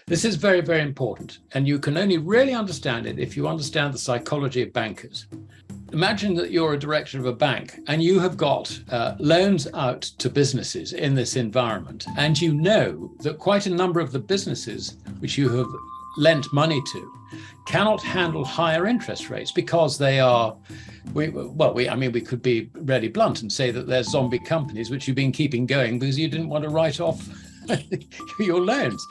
This is very, very important. And you can only really understand it if you understand the psychology of bankers. Imagine that you're a director of a bank and you have got loans out to businesses in this environment. And you know that quite a number of the businesses which you have lent money to cannot handle higher interest rates because they are, we could be really blunt and say that they're zombie companies which you've been keeping going because you didn't want to write off your loans.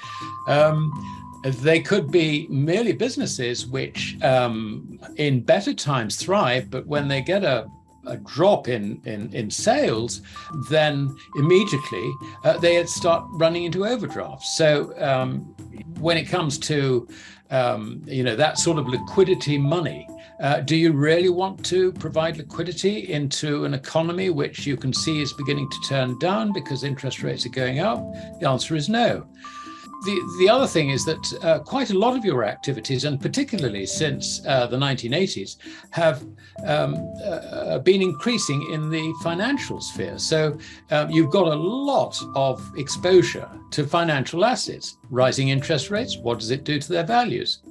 They could be merely businesses which in better times thrive, but when they get a drop in sales, then immediately they start running into overdrafts. So when it comes to that sort of liquidity money, do you really want to provide liquidity into an economy which you can see is beginning to turn down because interest rates are going up? The answer is no. The other thing is that quite a lot of your activities, and particularly since the 1980s, have been increasing in the financial sphere. So you've got a lot of exposure to financial assets. Rising interest rates, what does it do to their values?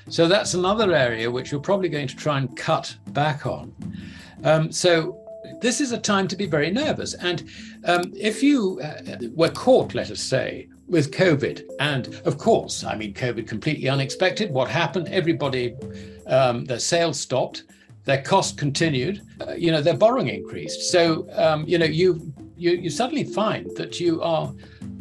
So that's another area which you're probably going to try and cut back on. So this is a time to be very nervous. And if you were caught, let us say, with COVID, and of course, COVID completely unexpected. What happened? Everybody, their sales stopped, their cost continued, their borrowing increased. So, you suddenly find that you are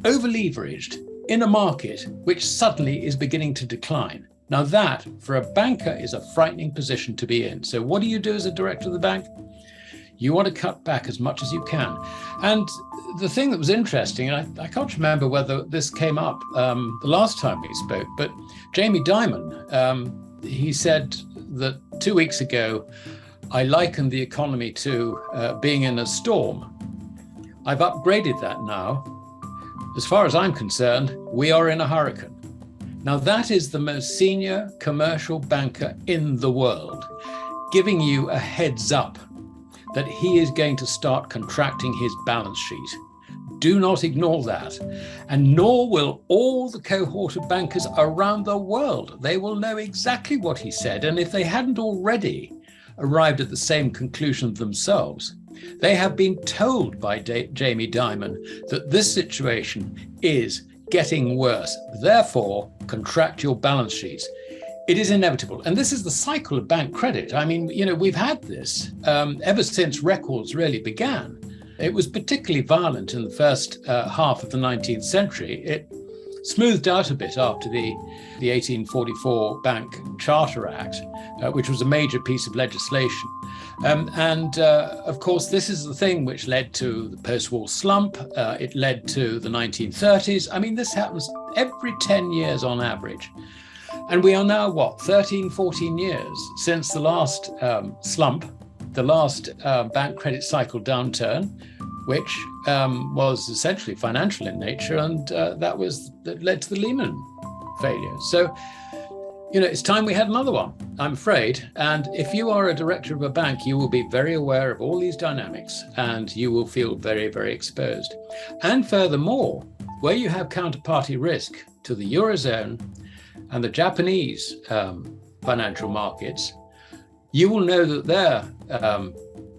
over-leveraged in a market which suddenly is beginning to decline. Now that, for a banker, is a frightening position to be in. So what do you do as a director of the bank? You want to cut back as much as you can. And the thing that was interesting, and I can't remember whether this came up the last time we spoke, but Jamie Dimon, he said that 2 weeks ago, I likened the economy to being in a storm. I've upgraded that now. As far as I'm concerned, we are in a hurricane. Now that is the most senior commercial banker in the world, giving you a heads up that he is going to start contracting his balance sheet. Do not ignore that. And nor will all the cohort of bankers around the world. They will know exactly what he said. And if they hadn't already arrived at the same conclusion themselves, they have been told by Jamie Dimon that this situation is getting worse. Therefore, contract your balance sheets. It is inevitable. And this is the cycle of bank credit. We've had this ever since records really began. It was particularly violent in the first half of the 19th century. It smoothed out a bit after the 1844 Bank Charter Act, which was a major piece of legislation. Of course, this is the thing which led to the post-war slump. It led to the 1930s. This happens every 10 years on average. And we are now, 13, 14 years since the last slump, the last bank credit cycle downturn, which was essentially financial in nature, and that led to the Lehman failure. So, it's time we had another one, I'm afraid. And if you are a director of a bank, you will be very aware of all these dynamics, and you will feel very, very exposed. And furthermore, where you have counterparty risk to the Eurozone and the Japanese financial markets, you will know that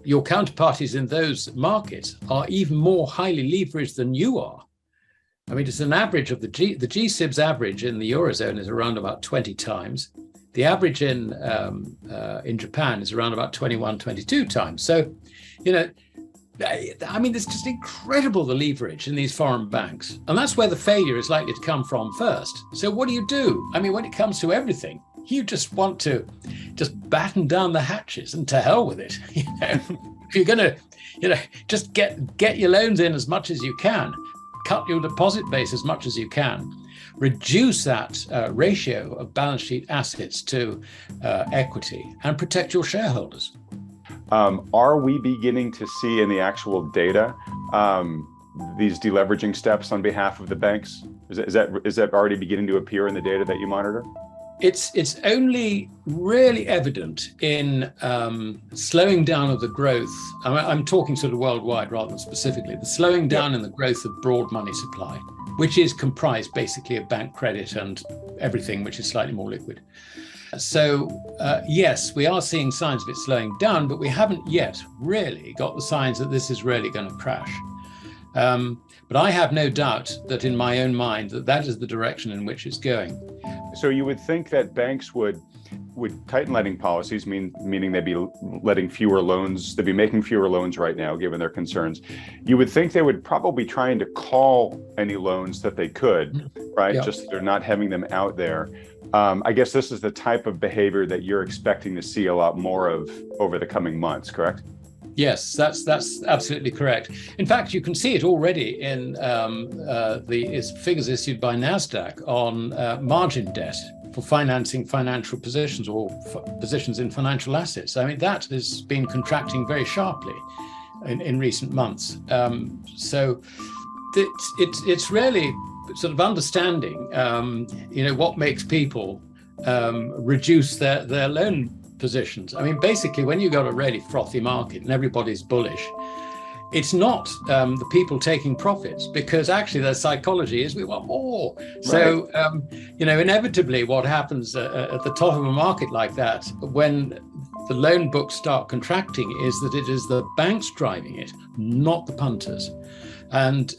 your counterparties in those markets are even more highly leveraged than you are. It's an average of the G-SIBs average in the Eurozone is around about 20 times. The average in Japan is around about 21, 22 times. So, it's just incredible, the leverage in these foreign banks. And that's where the failure is likely to come from first. So what do? When it comes to everything, you just want to just batten down the hatches and to hell with it. If you're going to, just get your loans in as much as you can, cut your deposit base as much as you can, reduce that ratio of balance sheet assets to equity, and protect your shareholders. Are we beginning to see in the actual data these deleveraging steps on behalf of the banks? Is that already beginning to appear in the data that you monitor? It's only really evident in slowing down of the growth. I'm talking sort of worldwide rather than specifically. The slowing down in the growth of broad money supply, which is comprised basically of bank credit and everything which is slightly more liquid. So yes, we are seeing signs of it slowing down, but we haven't yet really got the signs that this is really going to crash. But I have no doubt that in my own mind that is the direction in which it's going. So you would think that banks would tighten lending policies, meaning they'd be letting fewer loans, they'd be making fewer loans right now, given their concerns. You would think they would probably trying to call any loans that they could, right? Yeah. Just they're not having them out there. I guess this is the type of behavior that you're expecting to see a lot more of over the coming months, correct? Yes, that's absolutely correct. In fact, you can see it already in the figures issued by NASDAQ on margin debt for financing financial positions or positions in financial assets. I mean, that has been contracting very sharply in recent months. So it's really sort of understanding, what makes people reduce their loan positions. I mean, basically, when you've got a really frothy market and everybody's bullish, it's not the people taking profits, because actually their psychology is we want more. Right. So, inevitably what happens at the top of a market like that, when the loan books start contracting, is that it is the banks driving it, not the punters. And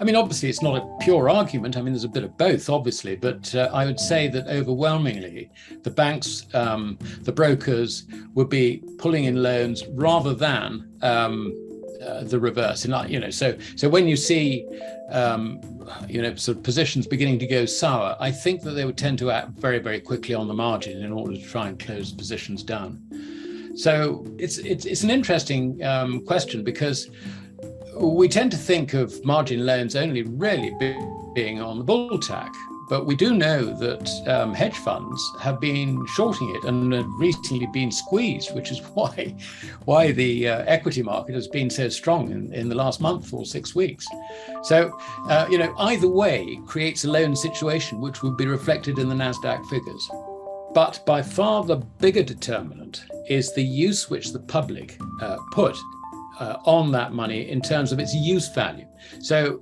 obviously it's not a pure argument. I mean, there's a bit of both, obviously, but I would say that overwhelmingly the banks, the brokers would be pulling in loans rather than the reverse. And, so when you see, sort of positions beginning to go sour, I think that they would tend to act very, very quickly on the margin in order to try and close positions down. So it's an interesting question, because we tend to think of margin loans only really being on the bull tack, but we do know that hedge funds have been shorting it and have recently been squeezed, which is why the equity market has been so strong in the last month or 6 weeks. So, either way creates a loan situation which would be reflected in the NASDAQ figures. But by far the bigger determinant is the use which the public put on that money in terms of its use value. So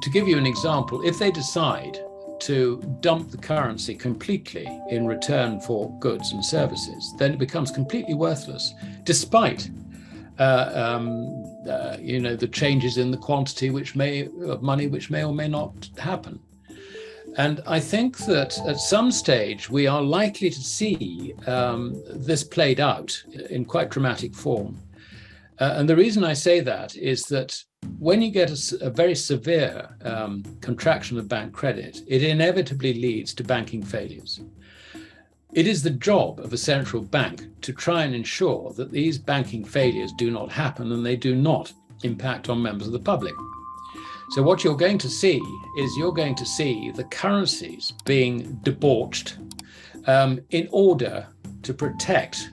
to give you an example, if they decide to dump the currency completely in return for goods and services, then it becomes completely worthless, despite the changes in the quantity of money which may or may not happen. And I think that at some stage we are likely to see this played out in quite dramatic form. And the reason I say that is that when you get a very severe contraction of bank credit, it inevitably leads to banking failures. It is the job of a central bank to try and ensure that these banking failures do not happen and they do not impact on members of the public. So what you're going to see is the currencies being debauched in order to protect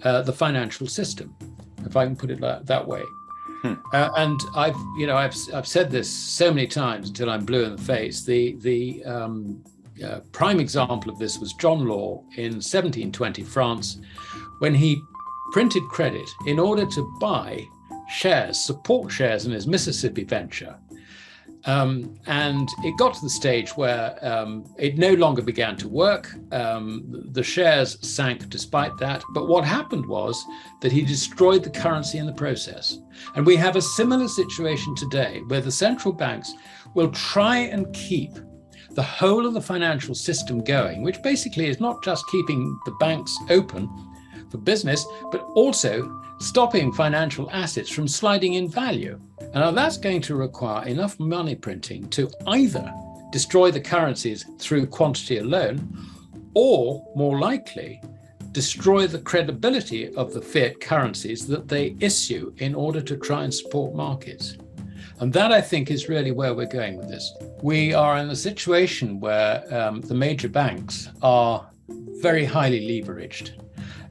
the financial system, if I can put it that way. And I've said this so many times until I'm blue in the face. The prime example of this was John Law in 1720 France, when he printed credit in order to buy support shares in his Mississippi venture. And it got to the stage where it no longer began to work. The shares sank despite that. But what happened was that he destroyed the currency in the process. And we have a similar situation today, where the central banks will try and keep the whole of the financial system going, which basically is not just keeping the banks open for business, but also stopping financial assets from sliding in value. And now that's going to require enough money printing to either destroy the currencies through quantity alone, or more likely, destroy the credibility of the fiat currencies that they issue in order to try and support markets. And that, I think, is really where we're going with this. We are in a situation where the major banks are very highly leveraged.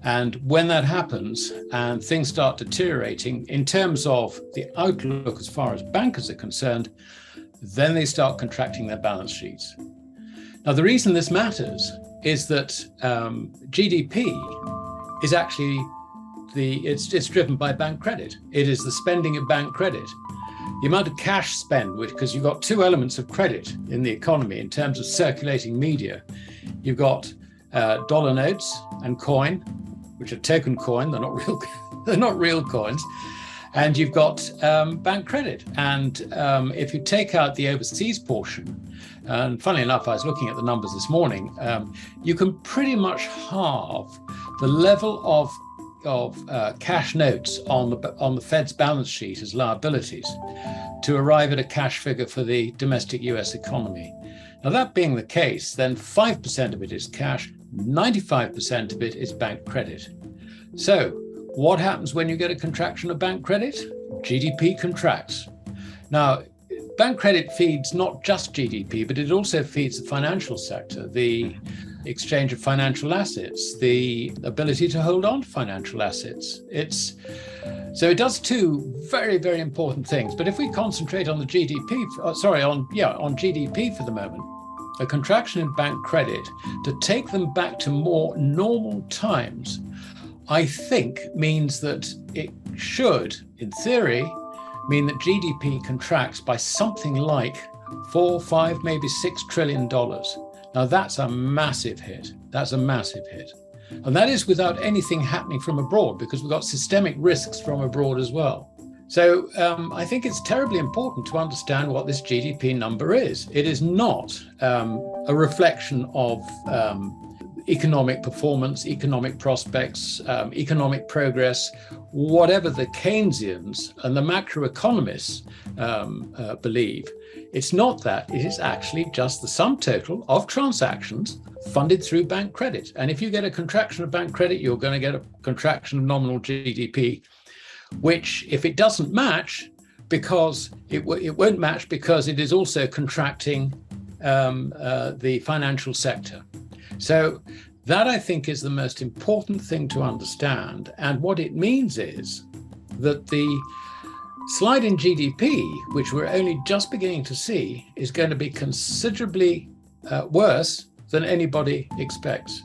And when that happens and things start deteriorating in terms of the outlook as far as bankers are concerned, then they start contracting their balance sheets. Now, the reason this matters is that GDP is actually it's driven by bank credit. It is the spending of bank credit. The amount of cash spent, because you've got two elements of credit in the economy in terms of circulating media. You've got dollar notes and coin, which are token coin. They're not real. They're not real coins. And you've got bank credit. And if you take out the overseas portion, and funnily enough, I was looking at the numbers this morning, you can pretty much halve the level of cash notes on the Fed's balance sheet as liabilities to arrive at a cash figure for the domestic US economy. Now, that being the case, then 5% of it is cash, 95% of it is bank credit. So what happens when you get a contraction of bank credit? GDP contracts. Now, bank credit feeds not just GDP, but it also feeds the financial sector, the exchange of financial assets, the ability to hold on to financial assets. So it does two very, very important things. But if we concentrate on the on GDP for the moment, a contraction in bank credit to take them back to more normal times, I think means that it should, in theory, mean that GDP contracts by something like $4, $5, maybe $6 trillion. Now that's a massive hit. That's a massive hit. And that is without anything happening from abroad, because we've got systemic risks from abroad as well. So I think it's terribly important to understand what this GDP number is. It is not a reflection of economic performance, economic prospects, economic progress, whatever the Keynesians and the macroeconomists believe. It's not that. It is actually just the sum total of transactions funded through bank credit. And if you get a contraction of bank credit, you're going to get a contraction of nominal GDP, which, if it doesn't match, because it won't match because it is also contracting the financial sector. So that, I think, is the most important thing to understand. And what it means is that the slide in GDP, which we're only just beginning to see, is going to be considerably worse than anybody expects.